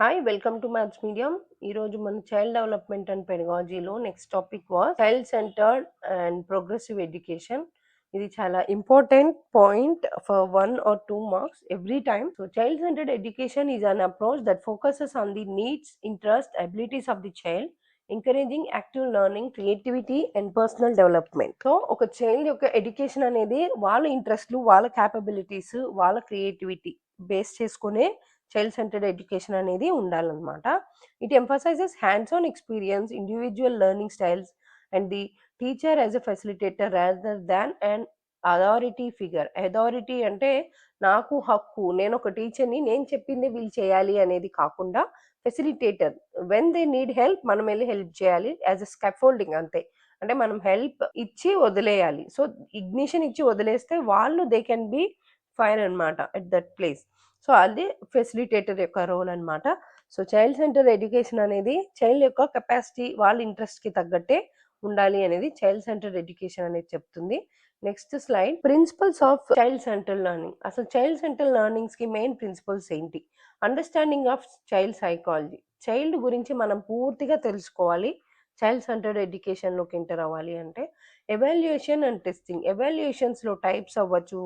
Hi, welcome to Maths Medium. ఈ రోజు మన చైల్డ్ డెవలప్మెంట్ అండ్ పెడగాలజీలో next topic was child centred and progressive education. ఇది చాలా important point for 1 or 2 marks every time. So child centered education is an approach that focuses on the needs, interests, abilities of the child, encouraging active learning, creativity and personal development. So ఒక child యొక్క education అనేది వాళ్ళ ఇంట్రెస్ట్లు, వాళ్ళ capabilities, వాళ్ళ creativity base చేసుకునే child centred education అనేది ఉండాలన్నమాట. It emphasises hands on experience, individual learning styles and the teacher as a facilitator rather than and authority figure. Authority అంటే నాకు హక్కు, నేను ఒక టీచర్ని, నేను చెప్పింది వీళ్ళు చేయాలి అనేది కాకుండా facilitator. When they need help మనం వెళ్ళి హెల్ప్ చేయాలి యాజ్ ఎ స్కాఫోల్డింగ్ అంతే. అంటే మనం హెల్ప్ ఇచ్చి వదిలేయాలి. సో ఇగ్నిషన్ ఇచ్చి వదిలేస్తే వాళ్ళు దే కెన్ బి ఫైర్ అనమాట ఎట్ దట్ ప్లేస్. సో అది ఫెసిలిటేటర్ యొక్క రోల్ అనమాట. సో చైల్డ్ సెంటర్ ఎడ్యుకేషన్ అనేది చైల్డ్ యొక్క కెపాసిటీ, వాళ్ళ ఇంట్రెస్ట్కి తగ్గట్టే ఉండాలి అనేది చైల్డ్ సెంటర్ ఎడ్యుకేషన్ అనేది చెప్తుంది. Next slide, principles of child centre learning. అసలు చైల్డ్ సెంటర్ లెర్నింగ్స్కి మెయిన్ ప్రిన్సిపల్స్ ఏంటి? Understanding of child psychology, child గురించి మనం పూర్తిగా తెలుసుకోవాలి చైల్డ్ సెంటర్డ్ ఎడ్యుకేషన్లోకి ఎంటర్ అవ్వాలి అంటే. ఎవాల్యుయేషన్ అండ్ టెస్టింగ్, ఎవాల్యుయేషన్స్లో టైప్స్ అవ్వచ్చు,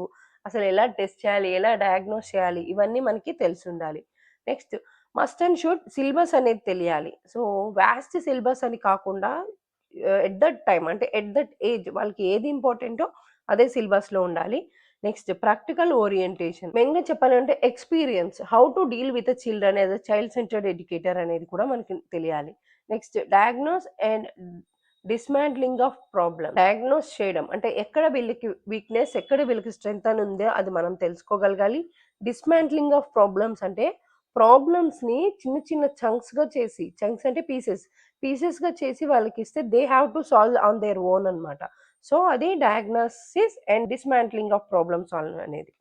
అసలు ఎలా టెస్ట్ చేయాలి, ఎలా డయాగ్నోస్ చేయాలి, ఇవన్నీ మనకి తెలిసి ఉండాలి. Next must and should syllabus అనేది తెలియాలి. సో వ్యాస్ట్ సిలబస్ అని కాకుండా ఎట్ దట్ టైం అంటే ఎట్ దట్ ఏజ్ వాళ్ళకి ఏది ఇంపార్టెంటో అదే సిలబస్లో ఉండాలి. నెక్స్ట్ ప్రాక్టికల్ ఓరియంటేషన్, మెయిన్గా చెప్పాలంటే experience, how to deal with children as a child centred educator అనేది కూడా మనకి తెలియాలి. Next diagnose and dismantling of problem, diagnose చేయడం అంటే ఎక్కడ వీళ్ళకి వీక్నెస్, ఎక్కడ వీళ్ళకి స్ట్రెంగ్త్ అని ఉందో అది మనం తెలుసుకోగలగాలి. డిస్మాంట్లింగ్ ఆఫ్ ప్రాబ్లమ్స్ అంటే ప్రాబ్లమ్స్ని చిన్న చిన్న చంక్స్గా చేసి, చంక్స్ అంటే పీసెస్గా చేసి వాళ్ళకి ఇస్తే they have to solve on their own అనమాట. సో అది diagnosis and dismantling of problem solve అనేది.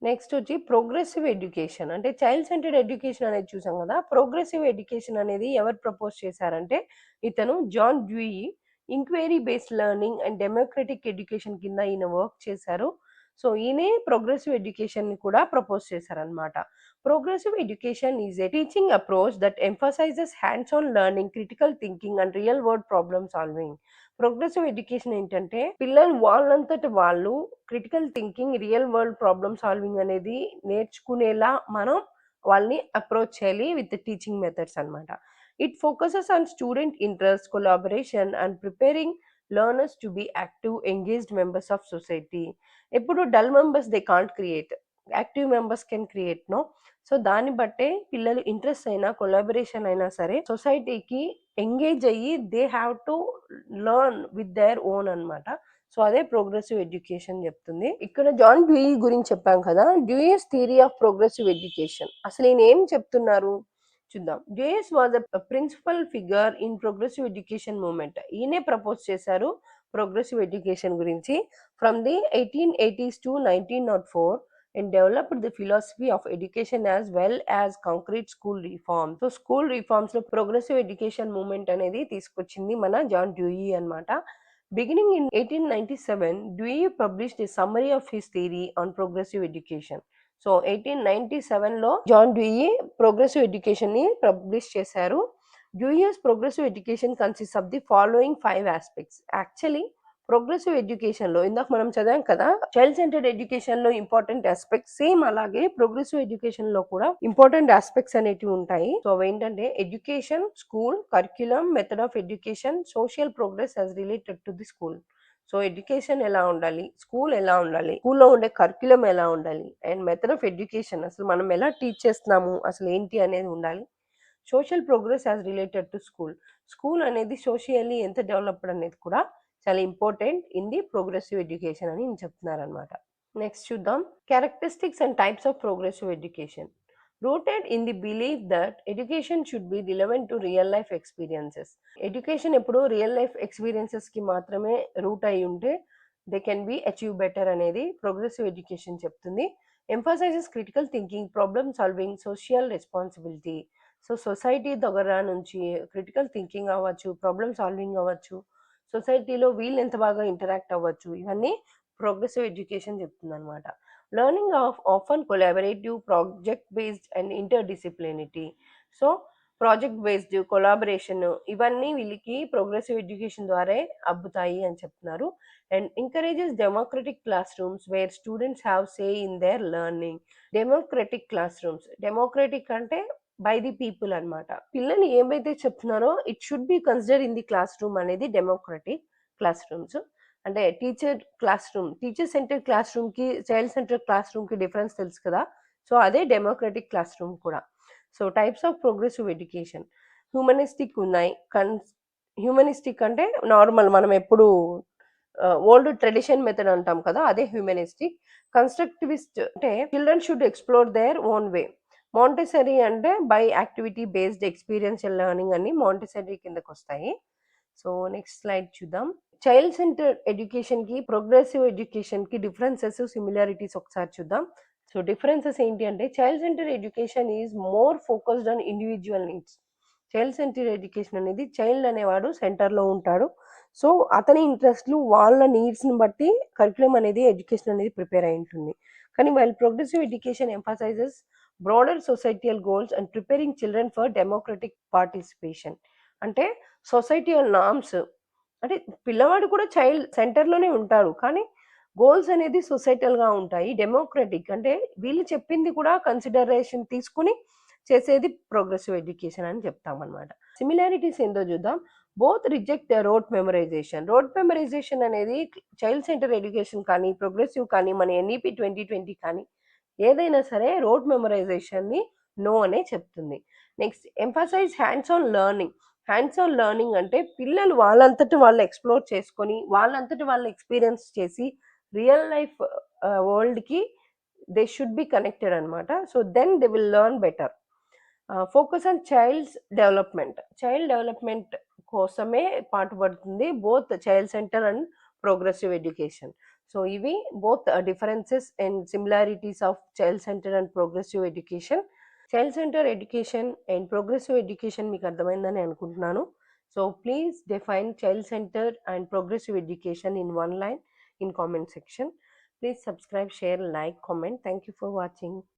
నెక్స్ట్ వచ్చి ప్రోగ్రెసివ్ ఎడ్యుకేషన్, అంటే చైల్డ్ సెంటర్డ్ ఎడ్యుకేషన్ అనేది చూసాం కదా. ప్రోగ్రెసివ్ ఎడ్యుకేషన్ అనేది ఎవరు ప్రపోజ్ చేశారంటే ఇతను John Dewey. Inquiry based learning and democratic education కింద ఈయన వర్క్ చేశారు. సో ఈయనే ప్రోగ్రెసివ్ ఎడ్యుకేషన్ ని కూడా ప్రపోజ్ చేశారనమాట. Progressive education is a teaching approach that emphasizes hands on learning, critical thinking and real world problem solving. Progressive education ఏంటంటే పిల్లలు వాళ్ళంతట వాళ్ళు critical thinking, real world problem solving అనేది నేర్చుకునేలా మనం వాళ్ళని అప్రోచ్ చేయాలి విత్ టీచింగ్ మెథడ్స్ అనమాట. It focuses on student interest, collaboration and preparing learners to be active engaged members of society. ఎప్పుడు dull members they can't create, active members can create no. So దాన్ని బట్టే పిల్లలు interest అయినా collaboration అయినా సరే సొసైటీకి engage అయ్యి they have to learn with their own అనమాట. సో అదే ప్రోగ్రెసివ్ ఎడ్యుకేషన్ చెప్తుంది. ఇక్కడ జాన్ డ్యూయి గురించి చెప్పాం కదా. Dewey's theory of progressive education, అసలు ఈయన ఏం చెప్తున్నారు చూద్దాం. Dewey's was a principal figure in progressive education movement. ఈయనే ప్రపోజ్ చేశారు ప్రోగ్రెసివ్ ఎడ్యుకేషన్ గురించి from the 1880s to 1904 and developed the philosophy of education as well as concrete school reforms. So school reforms లో progressive education movement అనేది తీసుకొచ్చింది మన John Dewey అన్నమాట. Beginning in 1897, Dewey published a summary of his theory on progressive education. So 1897లో John Dewey progressive education ని publish చేశారు. Dewey's progressive education consist of the following 5 aspects. Actually progressive education లో ఇందాక మనం చదివాం కదా, child centred education లో important aspects, same అలాగే ప్రోగ్రెసివ్ ఎడ్యుకేషన్ లో కూడా ఇంపార్టెంట్ ఆస్పెక్ట్స్ అనేటివి ఉంటాయి. సో అవి ఏంటంటే education, school, curriculum, method of education, social progress as related to the school. So education ఎలా ఉండాలి, స్కూల్ ఎలా ఉండాలి, స్కూల్లో ఉండే కరిక్యులం ఎలా ఉండాలి, అండ్ మెథడ్ ఆఫ్ ఎడ్యుకేషన్ అసలు మనం ఎలా టీచ్ చేస్తున్నాము అసలు ఏంటి అనేది ఉండాలి. Social progress as related to school, school అనేది సోషియల్లీ ఎంత డెవలప్డ్ అనేది కూడా చాలా important in the progressive education అని చెప్తున్నారనమాట. నెక్స్ట్ చూద్దాం, characteristics and types of progressive education. Rooted in the belief that education should be relevant to real life experiences. Education ఎప్పుడు real life ఎక్స్పీరియన్సెస్కి మాత్రమే రూట్ అయి ఉంటే they can be achieve better అనేది progressive education చెప్తుంది. Emphasises critical thinking, problem solving, social responsibility. So society దగ్గర నుంచి critical thinking అవ్వచ్చు, problem solving అవ్వచ్చు, సొసైటీలో వీళ్ళు ఎంత బాగా ఇంటరాక్ట్ అవ్వచ్చు, ఇవన్నీ ప్రోగ్రెసివ్ ఎడ్యుకేషన్ చెప్తుంది అనమాట. learning of often collaborative, project based and interdisciplinary. So project based collaboration ఇవన్నీ వీళ్ళకి ప్రోగ్రెసివ్ ఎడ్యుకేషన్ ద్వారా అబ్బుతాయి అని చెప్తున్నారు. And encourages democratic classrooms where students have say in their learning. Democratic classrooms, democratic అంటే by the people అన్నమాట. పిల్లలు ఏమైతే చెప్తున్నారో it should be consider in the classroom అనేది డెమోక్రటిక్ క్లాస్ రూమ్స్. అంటే టీచర్ సెంటర్ క్లాస్ రూమ్ కి child centre classroom కి డిఫరెన్స్ తెలుసు కదా. సో అదే డెమోక్రటిక్ క్లాస్ రూమ్ కూడా. So types of progressive education humanistic ఉన్నాయి. హ్యూమనిస్టిక్ అంటే నార్మల్ మనం ఎప్పుడు ఓల్డ్ ట్రెడిషన్ మెథడ్ అంటాం కదా, అదే హ్యూమనిస్టిక్. కన్స్ట్రక్టివిస్ట్ అంటే children should explore their own way. Montessori అంటే by activity based experiential learning అని మాంటెసరీ కిందకి వస్తాయి. సో నెక్స్ట్ స్లైడ్ చూద్దాం. చైల్డ్ సెంటర్ ఎడ్యుకేషన్ కి ప్రోగ్రెసివ్ ఎడ్యుకేషన్ కి డిఫరెన్సెస్ సిమిలారిటీస్ ఒకసారి చూద్దాం. సో డిఫరెన్సెస్ ఏంటి అంటే child centre education is more focused on individual needs. Child centre education అనేది చైల్డ్ అనేవాడు సెంటర్లో ఉంటాడు. సో అతని ఇంట్రెస్ట్లు వాళ్ళ నీడ్స్ని బట్టి కరికులం అనేది ఎడ్యుకేషన్ అనేది ప్రిపేర్ అయి ఉంటుంది. కానీ while progressive education emphasizes broader societal goals and preparing children for democratic participation. అంటే సొసైటియల్ నార్మ్స్ అంటే పిల్లవాడు కూడా చైల్డ్ సెంటర్లోనే ఉంటాడు, కానీ గోల్స్ అనేది సొసైటల్గా ఉంటాయి. డెమోక్రటిక్ అంటే వీళ్ళు చెప్పింది కూడా కన్సిడరేషన్ తీసుకుని చేసేది ప్రోగ్రెసివ్ ఎడ్యుకేషన్ అని చెప్తామన్నమాట. సిమిలారిటీస్ ఏందో చూద్దాం. Both reject road memorisation. Road memorisation అనేది చైల్డ్ సెంటర్ ఎడ్యుకేషన్ కానీ ప్రోగ్రెసివ్ కానీ మన ఎన్ఈపి 2020 కానీ ఏదైనా సరే రోడ్ మెమరైజేషన్ని నో అనే చెప్తుంది. Next emphasise hands on learning. Hands on learning అంటే పిల్లలు వాళ్ళంతటి వాళ్ళు ఎక్స్ప్లోర్ చేసుకొని వాళ్ళంతటి వాళ్ళు ఎక్స్పీరియన్స్ చేసి రియల్ లైఫ్ వరల్డ్కి దే షుడ్ బి కనెక్టెడ్ అనమాట. So then they will learn better. Focus on child development కోసమే పాటుపడుతుంది both child centre and progressive education. So ఇవి both differences and similarities of child centre and progressive education. Child centre education and progressive education మీకు అర్థమైందని అనుకుంటున్నాను. So please define child centre and progressive education in one line in comment section. Please subscribe, share, like, comment. Thank you for watching.